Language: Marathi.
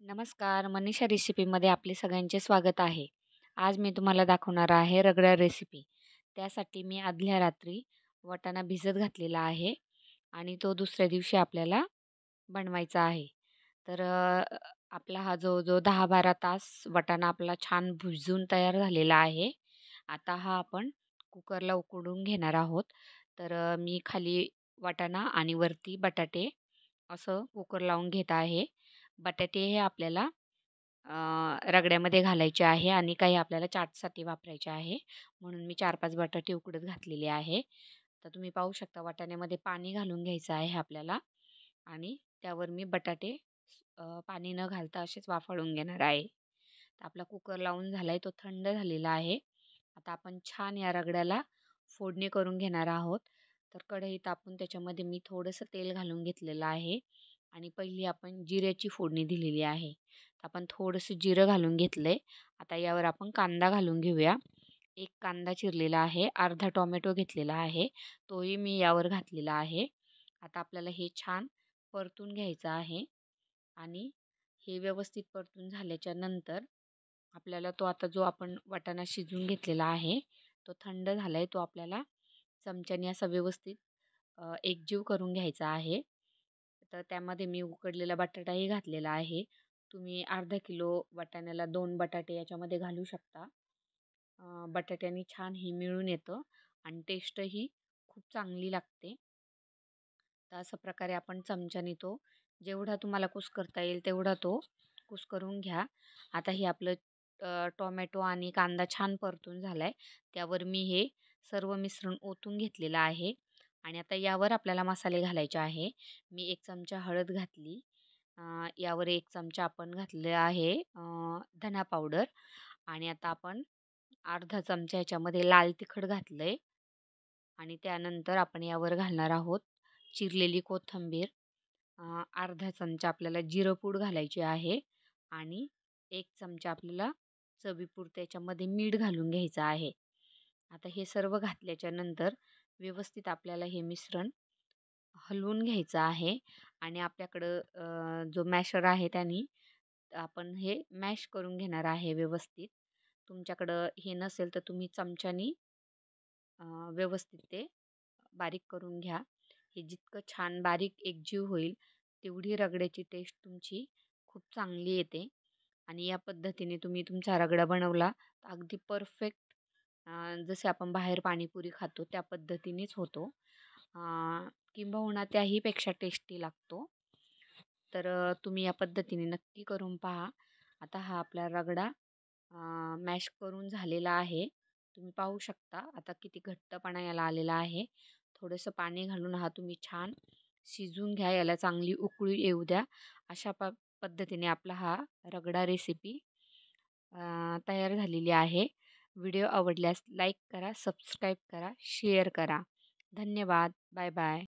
नमस्कार, मनीषा रेसिपीमध्ये आपले सगळ्यांचे स्वागत आहे. आज मी तुम्हाला दाखवणार आहे रगडा रेसिपी. त्यासाठी मी आदल्या रात्री वाटाणा भिजत घातलेला आहे आणि तो दुसऱ्या दिवशी आपल्याला बनवायचा आहे. तर आपला हा जवळजवळ 10-12 तास वाटाणा आपला छान भुजून तयार झालेला आहे. आता हा आपण कुकरला उकडून घेणार आहोत. तर मी खाली वाटाणा आणि वरती बटाटे असं कुकर लावून घेत आहे. बटाटे हे आपल्याला रगड्यामध्ये घालायचे आहे आणि काही आपल्याला चाटसाठी वापरायचे आहे. म्हणून मी 4-5 बटाटे उकडत घातलेले आहे. तर तुम्ही पाहू शकता वाटाण्यामध्ये पाणी घालून घ्यायचं आहे आपल्याला आणि त्यावर मी बटाटे पाणी न घालता असेच वाफळून घेणार आहे. तर आपला कुकर लावून झाला आहे, तो थंड झालेला आहे. आता आपण छान या रगड्याला फोडणी करून घेणार आहोत. तर कढई तापून त्याच्यामध्ये मी थोडंसं तेल घालून घेतलेलं आहे आणि पहिली आपण जिऱ्याची फोडणी दिलेली आहे. तर आपण थोडंसं जिरं घालून घेतलंय. आता यावर आपण कांदा घालून घेऊया. एक कांदा चिरलेला आहे, अर्धा टोमॅटो घेतलेला आहे, तोही मी यावर घातलेला आहे. आता आपल्याला हे छान परतून घ्यायचं आहे आणि हे व्यवस्थित परतून झाल्याच्या नंतर आपल्याला तो आता जो आपण वाटाणा शिजवून घेतलेला आहे, तो थंड झाला आहे. तो आपल्याला चमच्याने असा व्यवस्थित एकजीव करून घ्यायचा आहे. तर त्यामध्ये मी उकडलेला बटाटाही घातलेला आहे. तुम्ही अर्धा किलो वाटाण्याला 2 बटाटे याच्यामध्ये घालू शकता. बटाट्याने छान हे मिळून येतं आणि टेस्टही खूप चांगली लागते. तर अशा प्रकारे आपण चमच्याने तो जेवढा तुम्हाला कुस्करता येईल तेवढा तो कुस्करून घ्या. आता हे आपलं टोमॅटो आणि कांदा छान परतून झाला आहे. त्यावर मी हे सर्व मिश्रण ओतून घेतलेलं आहे आणि आता यावर आपल्याला मसाले घालायचे आहे. मी 1 चमचा हळद घातली. यावर 1 चमचा आपण घातले आहे धना पावडर आणि आता आपण अर्धा चमचा ह्याच्यामध्ये लाल तिखट घातलंय आणि त्यानंतर आपण यावर घालणार आहोत चिरलेली कोथिंबीर. अर्धा चमचा आपल्याला जिरं पूड घालायची आहे आणि 1 चमचा आपल्याला चवीपुरतं याच्यामध्ये मीठ घालून घ्यायचं आहे. आता हे सर्व घातल्याच्या नंतर व्यवस्थित आपल्याला हे मिश्रण हलवून घ्यायचं आहे आणि आपल्याकडं जो मॅशर आहे त्याने आपण हे मॅश करून घेणार आहे व्यवस्थित. तुमच्याकडं हे नसेल तर तुम्ही चमच्यानी व्यवस्थित ते बारीक करून घ्या. हे जितकं छान बारीक एकजीव होईल तेवढी रगड्याची टेस्ट तुमची खूप चांगली येते आणि या पद्धतीने तुम्ही तुमचा रगडा बनवला तर अगदी परफेक्ट जसे आपण बाहेर पाणीपुरी खातो त्या पद्धतीनेच होतो. अ, किंबहुना त्याहीपेक्षा टेस्टी लागतो. तर तुम्ही या पद्धतीने नक्की करून पहा. आता हा आपला रगडा मॅश करून झालेला आहे. तुम्ही पाहू शकता आता किती घट्टपणा याला आलेला आहे. थोडंसं पाणी घालून हा तुम्ही छान शिजवून घ्या. याला चांगली उकळी येऊ द्या. अशा पद्धतीने आपला हा रगडा रेसिपी तयार झालेली आहे. व्हिडिओ आवडल्यास लाईक करा, सबस्क्राईब करा, शेअर करा. धन्यवाद. Bye bye.